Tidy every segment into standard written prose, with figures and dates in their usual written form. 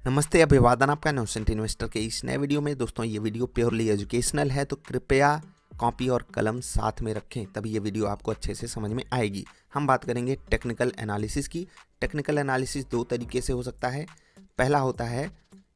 नमस्ते, अभिवादन आपका इनोसेंट इन्वेस्टर के इस नए वीडियो में। दोस्तों, ये वीडियो प्योरली एजुकेशनल है, तो कृपया कॉपी और कलम साथ में रखें, तभी ये वीडियो आपको अच्छे से समझ में आएगी। हम बात करेंगे टेक्निकल एनालिसिस की। टेक्निकल एनालिसिस दो तरीके से हो सकता है। पहला होता है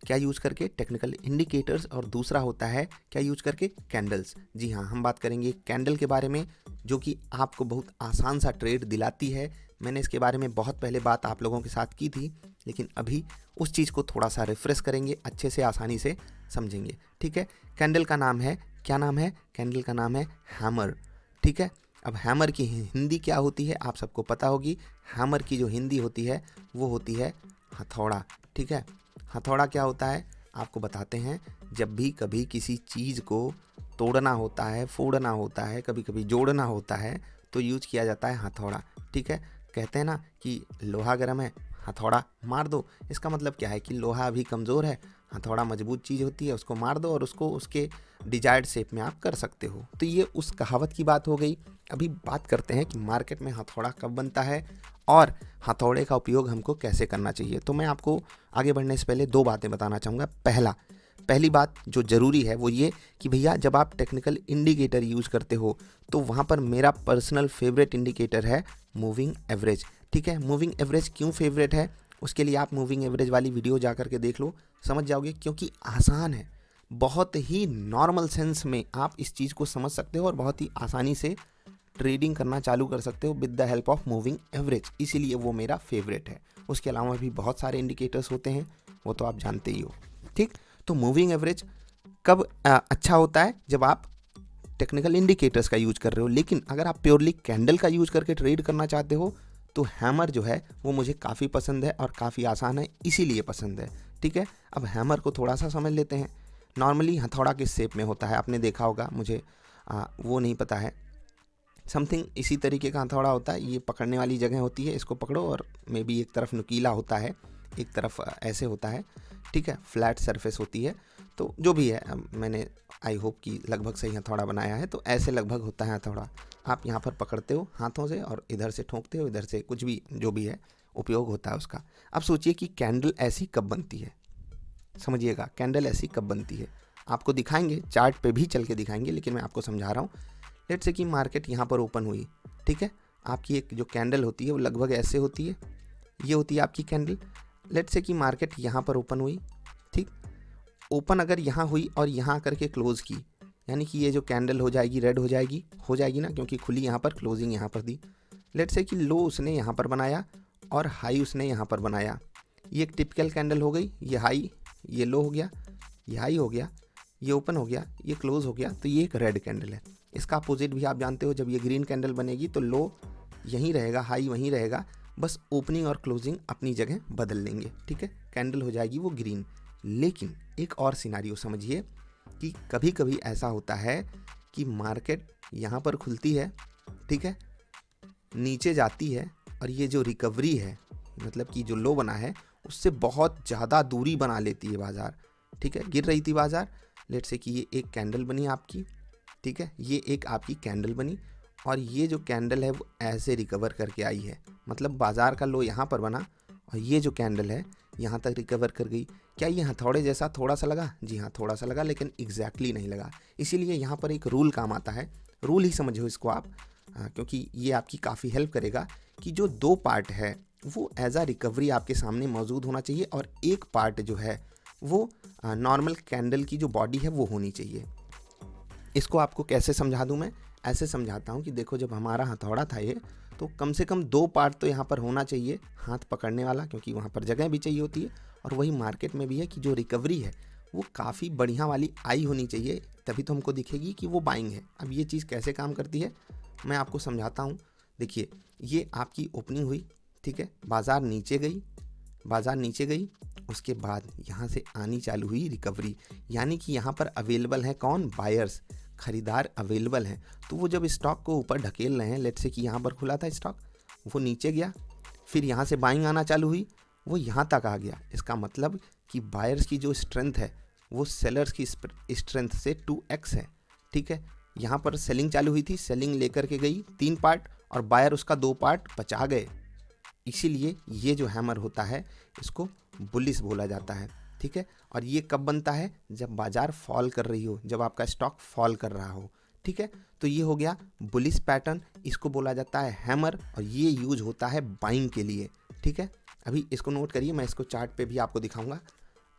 क्या यूज करके टेक्निकल इंडिकेटर्स, और दूसरा होता है क्या यूज करके कैंडल्स। जी हाँ, हम बात करेंगे कैंडल के बारे में, जो कि आपको बहुत आसान सा ट्रेड दिलाती है। मैंने इसके बारे में बहुत पहले बात आप लोगों के साथ की थी, लेकिन अभी उस चीज़ को थोड़ा सा रिफ्रेश करेंगे, अच्छे से आसानी से समझेंगे। ठीक है, कैंडल का नाम है, क्या नाम है? कैंडल का नाम है हैमर। ठीक है, अब हैमर की हिंदी क्या होती है आप सबको पता होगी। हैमर की जो हिंदी होती है वो होती है हथौड़ा। ठीक है, हथौड़ा क्या होता है आपको बताते हैं। जब भी कभी किसी चीज़ को तोड़ना होता है, फोड़ना होता है, कभी कभी जोड़ना होता है, तो यूज किया जाता है हथौड़ा। ठीक है, कहते हैं ना कि लोहा गर्म है, हथौड़ा मार दो। इसका मतलब क्या है कि लोहा अभी कमज़ोर है, हथौड़ा मजबूत चीज़ होती है, उसको मार दो और उसको उसके डिजायर्ड शेप में आप कर सकते हो। तो ये उस कहावत की बात हो गई। अभी बात करते हैं कि मार्केट में हथौड़ा कब बनता है और हथौड़े का उपयोग हमको कैसे करना चाहिए। तो मैं आपको आगे बढ़ने से पहले दो बातें बताना चाहूँगा। पहली बात जो ज़रूरी है वो ये कि भैया, जब आप टेक्निकल इंडिकेटर यूज़ करते हो तो वहाँ पर मेरा पर्सनल फेवरेट इंडिकेटर है मूविंग एवरेज। ठीक है, मूविंग एवरेज क्यों फेवरेट है, उसके लिए आप मूविंग एवरेज वाली वीडियो जा करके देख लो, समझ जाओगे। क्योंकि आसान है, बहुत ही नॉर्मल सेंस में आप इस चीज़ को समझ सकते हो और बहुत ही आसानी से ट्रेडिंग करना चालू कर सकते हो with the help of moving average, इसीलिए वो मेरा फेवरेट है। उसके अलावा भी बहुत सारे इंडिकेटर्स होते हैं, वो तो आप जानते ही हो। ठीक, तो मूविंग एवरेज कब अच्छा होता है? जब आप टेक्निकल इंडिकेटर्स का यूज कर रहे हो। लेकिन अगर आप प्योरली कैंडल का यूज करके ट्रेड करना चाहते हो तो हैमर जो है वो मुझे काफ़ी पसंद है और काफ़ी आसान है, इसीलिए पसंद है। ठीक है, अब हैमर को थोड़ा सा समझ लेते हैं। नॉर्मली हथौड़ा किस शेप में होता है आपने देखा होगा, मुझे वो नहीं पता है। समथिंग इसी तरीके का हथौड़ा होता है, ये पकड़ने वाली जगह होती है, इसको पकड़ो और मे बी एक तरफ नुकीला होता है, एक तरफ ऐसे होता है। ठीक है, फ्लैट सरफेस होती है। तो जो भी है, मैंने आई होप कि लगभग सही हथौड़ा बनाया है। तो ऐसे लगभग होता है हथौड़ा, आप यहाँ पर पकड़ते हो हाथों से और इधर से ठोंकते हो, इधर से कुछ भी जो भी है उपयोग होता है उसका। अब सोचिए कि कैंडल ऐसी कब बनती है, समझिएगा कैंडल ऐसी कब बनती है। आपको दिखाएंगे, चार्ट पे भी चल के दिखाएंगे, लेकिन मैं आपको समझा रहा हूँ। लेट्स से कि मार्केट यहाँ पर ओपन हुई। ठीक है, आपकी एक जो कैंडल होती है वो लगभग ऐसे होती है, ये होती है आपकी कैंडल। लेट्स से कि मार्केट यहाँ पर ओपन हुई। ठीक, ओपन अगर यहाँ हुई और यहाँ करके क्लोज की, यानी कि ये जो कैंडल हो जाएगी रेड हो जाएगी ना, क्योंकि खुली यहाँ पर, क्लोजिंग यहाँ पर दी। लेट्स से कि लो उसने यहाँ पर बनाया और हाई उसने यहाँ पर बनाया। ये एक टिपिकल कैंडल हो गई, ये हाई, ये लो हो गया, ये हाई हो गया, ये ओपन हो गया, ये क्लोज हो गया, तो ये एक रेड कैंडल है। इसका अपोजिट भी आप जानते हो, जब ये ग्रीन कैंडल बनेगी तो लो यहीं रहेगा, हाई वहीं रहेगा, बस ओपनिंग और क्लोजिंग अपनी जगह बदल लेंगे। ठीक है, कैंडल हो जाएगी वो ग्रीन। लेकिन एक और सिनारियो समझिए कि कभी कभी ऐसा होता है कि मार्केट यहाँ पर खुलती है, ठीक है, नीचे जाती है और ये जो रिकवरी है, मतलब कि जो लो बना है उससे बहुत ज़्यादा दूरी बना लेती है बाज़ार। ठीक है, गिर रही थी बाज़ार, लेट्स से कि ये एक कैंडल बनी आपकी। ठीक है, ये एक आपकी कैंडल बनी और ये जो कैंडल है वो ऐसे रिकवर करके आई है, मतलब बाज़ार का लो यहाँ पर बना और ये जो कैंडल है यहाँ तक रिकवर कर गई। क्या ये हथौड़े जैसा थोड़ा सा लगा? जी हाँ, थोड़ा सा लगा, लेकिन एग्जैक्टली नहीं लगा। इसीलिए यहाँ पर एक रूल काम आता है, रूल ही समझो इसको आप, क्योंकि ये आपकी काफ़ी हेल्प करेगा कि जो दो पार्ट है वो एज आ रिकवरी आपके सामने मौजूद होना चाहिए और एक पार्ट जो है वो नॉर्मल कैंडल की जो बॉडी है वो होनी चाहिए। इसको आपको कैसे समझा दूं मैं? ऐसे समझाता हूं कि देखो, जब हमारा हथौड़ा था ये, तो कम से कम दो पार्ट तो यहाँ पर होना चाहिए, हाथ पकड़ने वाला, क्योंकि वहाँ पर जगह भी चाहिए होती है। और वही मार्केट में भी है कि जो रिकवरी है वो काफ़ी बढ़िया वाली आई होनी चाहिए, तभी तो हमको दिखेगी कि वो बाइंग है। अब ये चीज़ कैसे काम करती है मैं आपको समझाता हूँ। देखिए, ये आपकी ओपनिंग हुई, ठीक है, बाज़ार नीचे गई, बाज़ार नीचे गई, उसके बाद यहाँ से आनी चालू हुई रिकवरी, यानी कि यहाँ पर अवेलेबल है कौन? बायर्स, खरीदार अवेलेबल हैं। तो वो जब स्टॉक को ऊपर ढकेल रहे हैं, लेट्स से कि यहाँ पर खुला था स्टॉक, वो नीचे गया, फिर यहाँ से बाइंग आना चालू हुई, वो यहाँ तक आ गया। इसका मतलब कि बायर्स की जो स्ट्रेंथ है वो सेलर्स की स्ट्रेंथ से 2x है। ठीक है, यहाँ पर सेलिंग चालू हुई थी, सेलिंग लेकर के गई 3 पार्ट और बायर उसका 2 पार्ट बचा गए। इसीलिए ये जो हैमर होता है इसको बुलिश बोला जाता है, ठीक है। और ये कब बनता है, जब बाजार फॉल कर रही हो, जब आपका स्टॉक फॉल कर रहा हो, ठीक है। तो ये हो गया बुलिश पैटर्न, इसको बोला जाता है हैमर, और ये यूज होता है बाइंग के लिए, ठीक है। अभी इसको नोट करिए, मैं इसको चार्ट पे भी आपको दिखाऊंगा।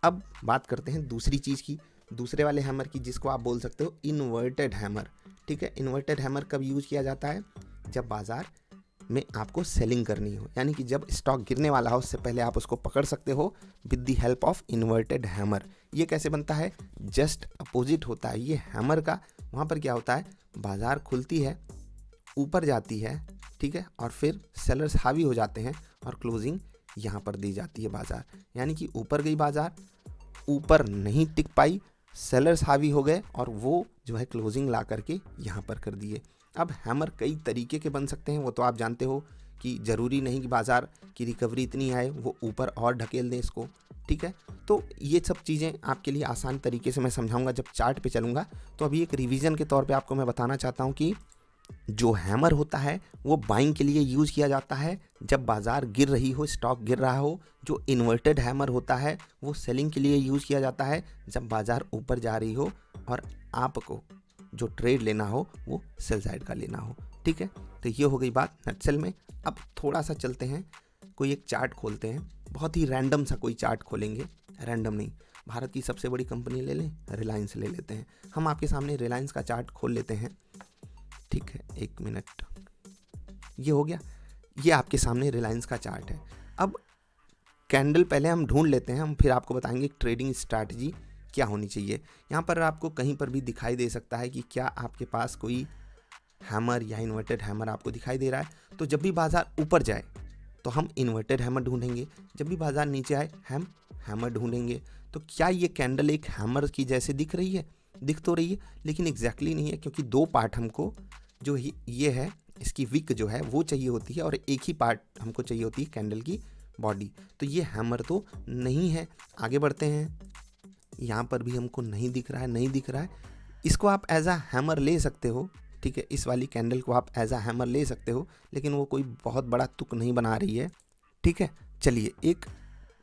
अब बात करते हैं दूसरी चीज़ की, दूसरे वाले हैमर की, जिसको आप बोल सकते हो इन्वर्टेड हैमर, ठीक है। इन्वर्टेड हैमर कब यूज किया जाता है, जब बाजार में आपको सेलिंग करनी हो, यानी कि जब स्टॉक गिरने वाला हो उससे पहले आप उसको पकड़ सकते हो with the help of inverted hammer. ये कैसे बनता है, जस्ट अपोजिट होता है ये हैमर का। वहाँ पर क्या होता है, बाजार खुलती है, ऊपर जाती है, ठीक है, और फिर सेलर्स हावी हो जाते हैं और क्लोजिंग यहाँ पर दी जाती है बाजार, यानी कि ऊपर गई बाजार, ऊपर नहीं टिक पाई, सेलर्स हावी हो गए और वो जो है क्लोजिंग ला करके यहाँ पर कर दिए। अब हैमर कई तरीके के बन सकते हैं, वो तो आप जानते हो कि ज़रूरी नहीं कि बाजार की रिकवरी इतनी आए वो ऊपर और ढकेल दें इसको, ठीक है। तो ये सब चीज़ें आपके लिए आसान तरीके से मैं समझाऊंगा जब चार्ट पे चलूँगा। तो अभी एक रिवीजन के तौर पे आपको मैं बताना चाहता हूँ कि जो हैमर होता है वो बाइंग के लिए यूज़ किया जाता है जब बाजार गिर रही हो, स्टॉक गिर रहा हो। जो इन्वर्टेड हैमर होता है वो सेलिंग के लिए यूज़ किया जाता है जब बाजार ऊपर जा रही हो और आपको जो ट्रेड लेना हो वो सेल साइड का लेना हो, ठीक है। तो ये हो गई बात नटसेल में। अब थोड़ा सा चलते हैं, कोई एक चार्ट खोलते हैं, बहुत ही रैंडम सा कोई चार्ट खोलेंगे, रैंडम नहीं, भारत की सबसे बड़ी कंपनी ले लें, रिलायंस ले लेते हैं। हम आपके सामने रिलायंस का चार्ट खोल लेते हैं, ठीक है, 1 मिनट, ये हो गया, ये आपके सामने रिलायंस का चार्ट है। अब कैंडल पहले हम ढूंढ लेते हैं, हम फिर आपको बताएंगे ट्रेडिंग स्ट्रैटेजी क्या होनी चाहिए। यहाँ पर आपको कहीं पर भी दिखाई दे सकता है कि क्या आपके पास कोई हैमर या इन्वर्टेड हैमर आपको दिखाई दे रहा है। तो जब भी बाजार ऊपर जाए तो हम इन्वर्टेड हैमर ढूंढेंगे, जब भी बाजार नीचे आए हम हैमर ढूंढेंगे। तो क्या ये कैंडल एक हैमर की जैसे दिख रही है, दिख तो रही है लेकिन एग्जैक्टली नहीं है, क्योंकि दो पार्ट हमको जो ये है इसकी विक जो है वो चाहिए होती है और एक ही पार्ट हमको चाहिए होती है कैंडल की बॉडी। तो ये हैमर तो नहीं है। आगे बढ़ते हैं, यहाँ पर भी हमको नहीं दिख रहा है, नहीं दिख रहा है। इसको आप एज अ हैमर ले सकते हो, ठीक है, इस वाली कैंडल को आप एज अ हैमर ले सकते हो, लेकिन वो कोई बहुत बड़ा तुक नहीं बना रही है, ठीक है। चलिए, एक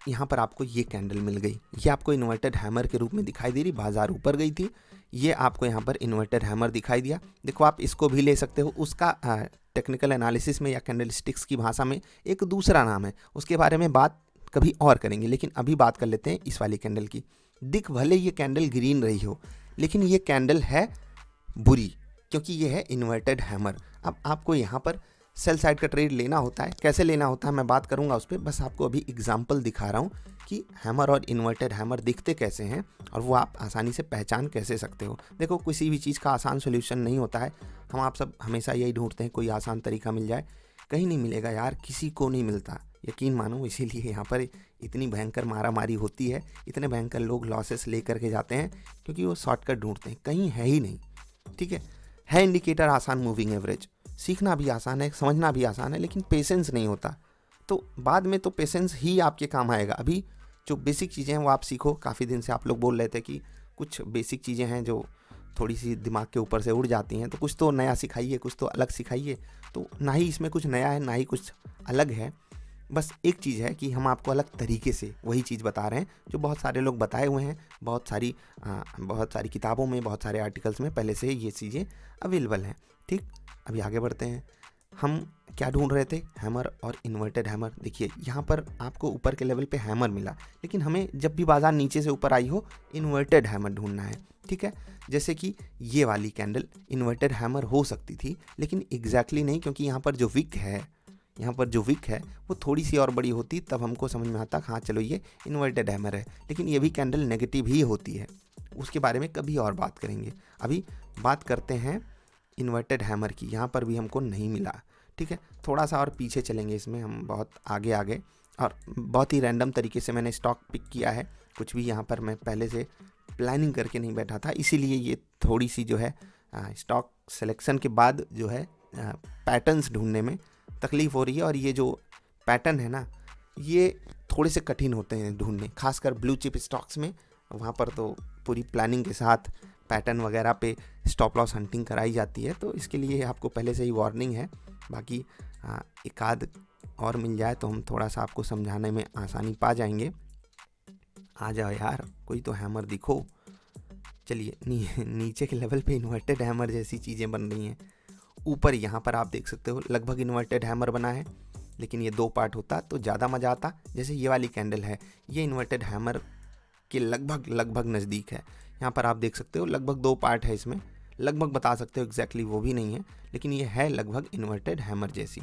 यहाँ पर आपको ये कैंडल मिल गई, ये आपको इन्वर्टेड हैमर के रूप में दिखाई दे रही, बाजार ऊपर गई थी, ये आपको यहाँ पर इन्वर्टेड हैमर दिखाई दिया। देखो आप इसको भी ले सकते हो, उसका टेक्निकल एनालिसिस में या कैंडलस्टिक्स की भाषा में एक दूसरा नाम है, उसके बारे में बात कभी और करेंगे, लेकिन अभी बात कर लेते हैं इस वाली कैंडल की। दिख भले ये कैंडल ग्रीन रही हो, लेकिन ये कैंडल है बुरी, क्योंकि ये है इन्वर्टेड हैमर। अब आपको यहाँ पर सेल साइड का ट्रेड लेना होता है, कैसे लेना होता है मैं बात करूँगा उस पर, बस आपको अभी एग्जांपल दिखा रहा हूँ कि हैमर और इन्वर्टेड हैमर दिखते कैसे हैं और वो आप आसानी से पहचान कैसे सकते हो। देखो, किसी भी चीज़ का आसान सोल्यूशन नहीं होता है, हम आप सब हमेशा यही ढूंढते हैं कोई आसान तरीका मिल जाए, कहीं नहीं मिलेगा यार, किसी को नहीं मिलता, यकीन मानो। इसीलिए यहाँ पर इतनी भयंकर मारामारी होती है, इतने भयंकर लोग लॉसेस ले करके जाते हैं, क्योंकि वो शॉर्टकट ढूंढते हैं, कहीं है ही नहीं, ठीक है इंडिकेटर आसान, मूविंग एवरेज सीखना भी आसान है, समझना भी आसान है, लेकिन पेशेंस नहीं होता। तो बाद में तो पेशेंस ही आपके काम आएगा। अभी जो बेसिक चीज़ें हैं वो आप सीखो। काफ़ी दिन से आप लोग बोल रहे थे कि कुछ बेसिक चीज़ें हैं जो थोड़ी सी दिमाग के ऊपर से उड़ जाती हैं, तो कुछ तो नया सिखाइए, कुछ तो अलग सिखाइए। तो ना ही इसमें कुछ नया है, ना ही कुछ अलग है, बस एक चीज़ है कि हम आपको अलग तरीके से वही चीज़ बता रहे हैं जो बहुत सारे लोग बताए हुए हैं, बहुत सारी किताबों में, बहुत सारे आर्टिकल्स में पहले से ये चीज़ें अवेलेबल हैं, ठीक। अभी आगे बढ़ते हैं, हम क्या ढूंढ रहे थे, हैमर और इन्वर्टेड हैमर। देखिए यहाँ पर आपको ऊपर के लेवल पे हैमर मिला, लेकिन हमें जब भी बाजार नीचे से ऊपर आई हो इन्वर्टेड हैमर ढूंढना है, ठीक है। जैसे कि ये वाली कैंडल इन्वर्टेड हैमर हो सकती थी, लेकिन एग्जैक्टली नहीं, क्योंकि यहाँ पर जो विक है वो थोड़ी सी और बड़ी होती, तब हमको समझ में आता हाँ चलो ये इन्वर्टेड हैमर है। लेकिन ये भी कैंडल नेगेटिव ही होती है, उसके बारे में कभी और बात करेंगे। अभी बात करते हैं इन्वर्टेड हैमर की, यहाँ पर भी हमको नहीं मिला, ठीक है। थोड़ा सा और पीछे चलेंगे, इसमें हम बहुत आगे आ गए और बहुत ही रैंडम तरीके से मैंने स्टॉक पिक किया है, कुछ भी यहाँ पर मैं पहले से प्लानिंग करके नहीं बैठा था, इसीलिए ये थोड़ी सी जो है स्टॉक सिलेक्शन के बाद जो है पैटर्न्स ढूंढने में तकलीफ़ हो रही है। और ये जो पैटर्न है ना, ये थोड़े से कठिन होते हैं ढूंढने, खासकर ब्लू चिप स्टॉक्स में। वहाँ पर तो पूरी प्लानिंग के साथ पैटर्न वगैरह पे स्टॉप लॉस हंटिंग कराई जाती है, तो इसके लिए आपको पहले से ही वार्निंग है। बाकी एक आध और मिल जाए तो हम थोड़ा सा आपको समझाने में आसानी पा जाएंगे। आ जाओ यार, कोई तो हैमर दिखो। चलिए नीचे के लेवल पे इन्वर्टेड हैमर जैसी चीज़ें बन रही हैं। ऊपर यहाँ पर आप देख सकते हो लगभग इन्वर्टेड हैमर बना है, लेकिन ये 2 पार्ट होता तो ज़्यादा मज़ा आता। जैसे ये वाली कैंडल है, ये इन्वर्टेड हैमर के लगभग नज़दीक है। यहाँ पर आप देख सकते हो लगभग 2 पार्ट है इसमें, लगभग बता सकते हो, एग्जैक्टली वो भी नहीं है, लेकिन ये है लगभग इन्वर्टेड हैमर जैसी।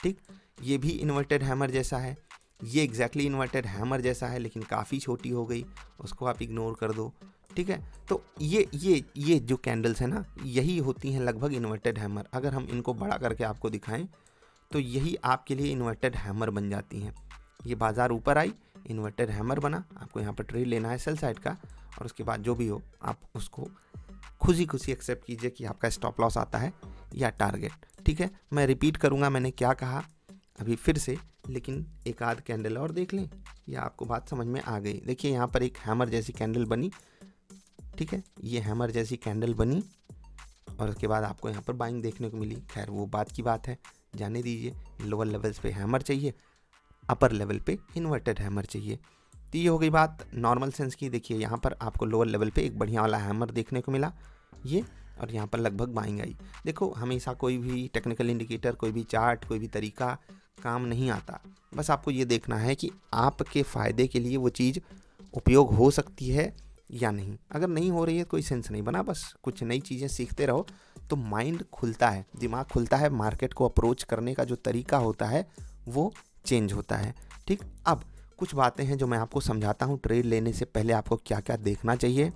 ठीक, ये भी इन्वर्टेड हैमर जैसा है, ये एग्जैक्टली इन्वर्टेड हैमर जैसा है, लेकिन काफ़ी छोटी हो गई, उसको आप इग्नोर कर दो। ठीक है, तो ये जो कैंडल्स है ना, यही होती हैं लगभग इन्वर्टेड हैमर। अगर हम इनको बड़ा करके आपको दिखाएं तो यही आपके लिए इन्वर्टेड हैमर बन जाती हैं। ये बाज़ार ऊपर आई, इन्वर्टेड हैमर बना, आपको यहाँ पर ट्रेड लेना है सेल साइड का, और उसके बाद जो भी हो आप उसको खुशी एक्सेप्ट कीजिए कि आपका स्टॉप लॉस आता है या टारगेट। ठीक है, मैं रिपीट करूँगा मैंने क्या कहा अभी फिर से, लेकिन एक आध कैंडल और देख लें या आपको बात समझ में आ गई। देखिए यहाँ पर एक हैमर जैसी कैंडल बनी। ठीक है, ये हैमर जैसी कैंडल बनी और उसके बाद आपको यहाँ पर बाइंग देखने को मिली। खैर वो बात की बात है, जाने दीजिए। लोअर लेवल्स पे हैमर चाहिए, अपर लेवल पे इन्वर्टेड हैमर चाहिए। तो ये हो गई बात नॉर्मल सेंस की। देखिए यहाँ पर आपको लोअर लेवल पे एक बढ़िया वाला हैमर देखने को मिला ये, और यहाँ पर लगभग बाइंग आई। देखो हमेशा कोई भी टेक्निकल इंडिकेटर, कोई भी चार्ट, कोई भी तरीका काम नहीं आता। बस आपको ये देखना है कि आपके फ़ायदे के लिए वो चीज़ उपयोग हो सकती है या नहीं। अगर नहीं हो रही है कोई सेंस नहीं बना, बस कुछ नई चीज़ें सीखते रहो तो माइंड खुलता है, दिमाग खुलता है, मार्केट को अप्रोच करने का जो तरीका होता है वो चेंज होता है। ठीक, अब कुछ बातें हैं जो मैं आपको समझाता हूँ। ट्रेड लेने से पहले आपको क्या क्या देखना चाहिए,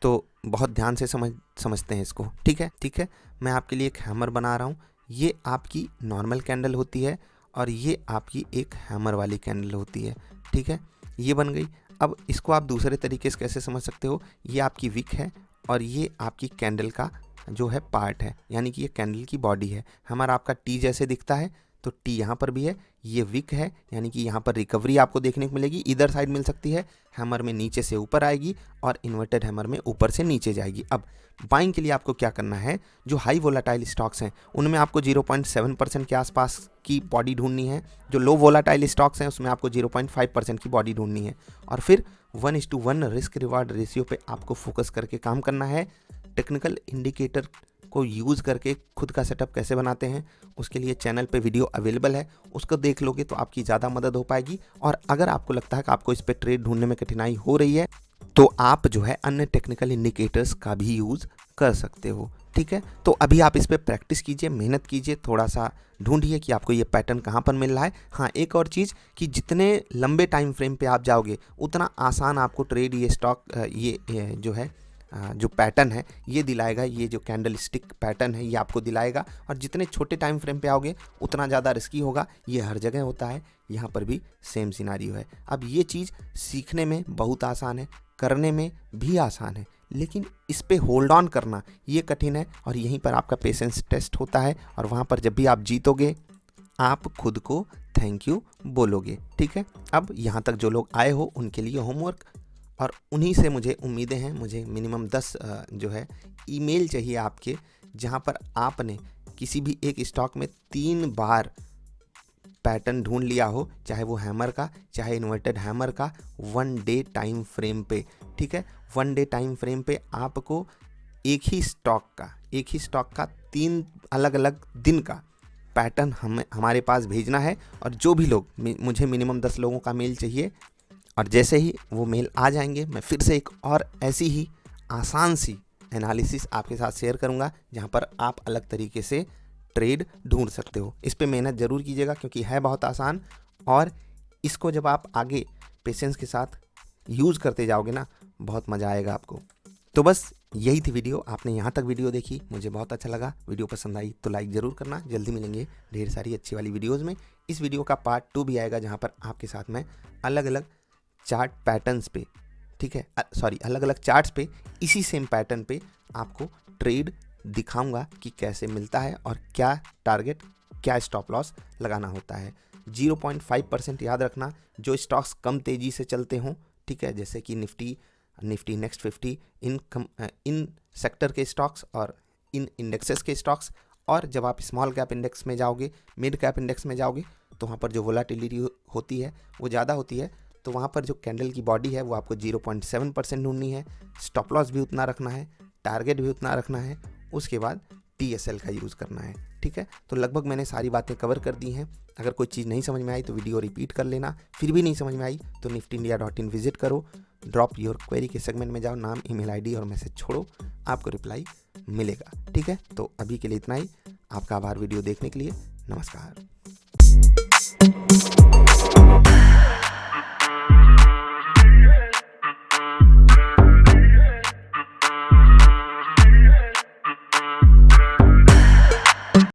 तो बहुत ध्यान से समझते हैं इसको। ठीक है, मैं आपके लिए एक हैमर बना रहा हूँ। ये आपकी नॉर्मल कैंडल होती है और ये आपकी एक हैमर वाली कैंडल होती है। ठीक है, ये बन गई। अब इसको आप दूसरे तरीके से कैसे समझ सकते हो, ये आपकी विक है और ये आपकी कैंडल का जो है पार्ट है, यानी कि ये कैंडल की बॉडी है। हमारा आपका टी जैसे दिखता है तो टी यहाँ पर भी है, ये विक है, यानी कि यहाँ पर रिकवरी आपको देखने को मिलेगी। इधर साइड मिल सकती है, हैमर में नीचे से ऊपर आएगी और इन्वर्टेड हैमर में ऊपर से नीचे जाएगी। अब बाइंग के लिए आपको क्या करना है, जो हाई वोलाटाइल स्टॉक्स हैं उनमें आपको 0.7% के आसपास की बॉडी ढूंढनी है। जो लो वोलाटाइल स्टॉक्स हैं उसमें आपको 0.5% की बॉडी ढूंढनी है। और फिर 1:1 रिस्क रिवार्ड रेशियो पे आपको फोकस करके काम करना है। टेक्निकल इंडिकेटर को यूज़ करके खुद का सेटअप कैसे बनाते हैं उसके लिए चैनल पे वीडियो अवेलेबल है, उसको देख लोगे तो आपकी ज़्यादा मदद हो पाएगी। और अगर आपको लगता है कि आपको इस पे ट्रेड ढूंढने में कठिनाई हो रही है तो आप जो है अन्य टेक्निकल इंडिकेटर्स का भी यूज़ कर सकते हो। ठीक है, तो अभी आप इस पर प्रैक्टिस कीजिए, मेहनत कीजिए, थोड़ा सा ढूंढिए कि आपको ये पैटर्न कहाँ पर मिल रहा है। हाँ, एक और चीज़ कि जितने लंबे टाइम फ्रेम पे आप जाओगे उतना आसान आपको ट्रेड ये स्टॉक ये जो है जो पैटर्न है ये दिलाएगा। ये जो कैंडल स्टिक पैटर्न है ये आपको दिलाएगा। और जितने छोटे टाइम फ्रेम पे आओगे उतना ज़्यादा रिस्की होगा। ये हर जगह होता है, यहाँ पर भी सेम सिनारियो है। अब ये चीज़ सीखने में बहुत आसान है, करने में भी आसान है, लेकिन इस पे होल्ड ऑन करना ये कठिन है। और यहीं पर आपका पेशेंस टेस्ट होता है और वहाँ पर जब भी आप जीतोगे आप खुद को थैंक यू बोलोगे। ठीक है, अब यहाँ तक जो लोग आए हो उनके लिए होमवर्क, और उन्हीं से मुझे उम्मीदें हैं। मुझे मिनिमम 10 जो है ईमेल चाहिए आपके, जहां पर आपने किसी भी एक स्टॉक में 3 बार पैटर्न ढूंढ लिया हो, चाहे वो हैमर का चाहे इन्वर्टेड हैमर का, 1 डे टाइम फ्रेम पे। ठीक है, 1 डे टाइम फ्रेम पे आपको एक ही स्टॉक का 3 अलग अलग दिन का पैटर्न हमारे पास भेजना है। और जो भी लोग, मुझे मिनिमम 10 लोगों का मेल चाहिए, और जैसे ही वो मेल आ जाएंगे मैं फिर से एक और ऐसी ही आसान सी एनालिसिस आपके साथ शेयर करूंगा जहां पर आप अलग तरीके से ट्रेड ढूंढ सकते हो। इस पे मेहनत ज़रूर कीजिएगा क्योंकि है बहुत आसान, और इसको जब आप आगे पेशेंस के साथ यूज़ करते जाओगे ना, बहुत मज़ा आएगा आपको। तो बस यही थी वीडियो। आपने यहाँ तक वीडियो देखी, मुझे बहुत अच्छा लगा। वीडियो पसंद आई तो लाइक ज़रूर करना। जल्दी मिलेंगे ढेर सारी अच्छी वाली वीडियोज़ में। इस वीडियो का पार्ट 2 भी आएगा जहाँ पर आपके साथ मैं अलग अलग चार्ट पैटर्न्स पे, ठीक है, अलग अलग चार्ट्स पे इसी सेम पैटर्न पे आपको ट्रेड दिखाऊंगा कि कैसे मिलता है और क्या टारगेट, क्या स्टॉप लॉस लगाना होता है। 0.5% याद रखना। जो स्टॉक्स कम तेज़ी से चलते हों, ठीक है, जैसे कि निफ्टी नेक्स्ट 50, इन सेक्टर के स्टॉक्स और इन इंडेक्सेस के स्टॉक्स। और जब आप स्मॉल कैप इंडेक्स में जाओगे, मिड कैप इंडेक्स में जाओगे, तो वहाँ पर जो वोलाटिलिटी होती है वो ज़्यादा होती है, तो वहाँ पर जो कैंडल की बॉडी है वो आपको 0.7% ढूंढनी है, स्टॉप लॉस भी उतना रखना है, टारगेट भी उतना रखना है, उसके बाद TSL का यूज़ करना है। ठीक है, तो लगभग मैंने सारी बातें कवर कर दी हैं। अगर कोई चीज़ नहीं समझ में आई तो वीडियो रिपीट कर लेना, फिर भी नहीं समझ में आई तो niftyindia.in विजिट करो, ड्रॉप योर क्वेरी के सेगमेंट में जाओ, नाम, ईमेल आईडी और मैसेज छोड़ो, आपको रिप्लाई मिलेगा। ठीक है, तो अभी के लिए इतना ही। आपका आभार वीडियो देखने के लिए। नमस्कार।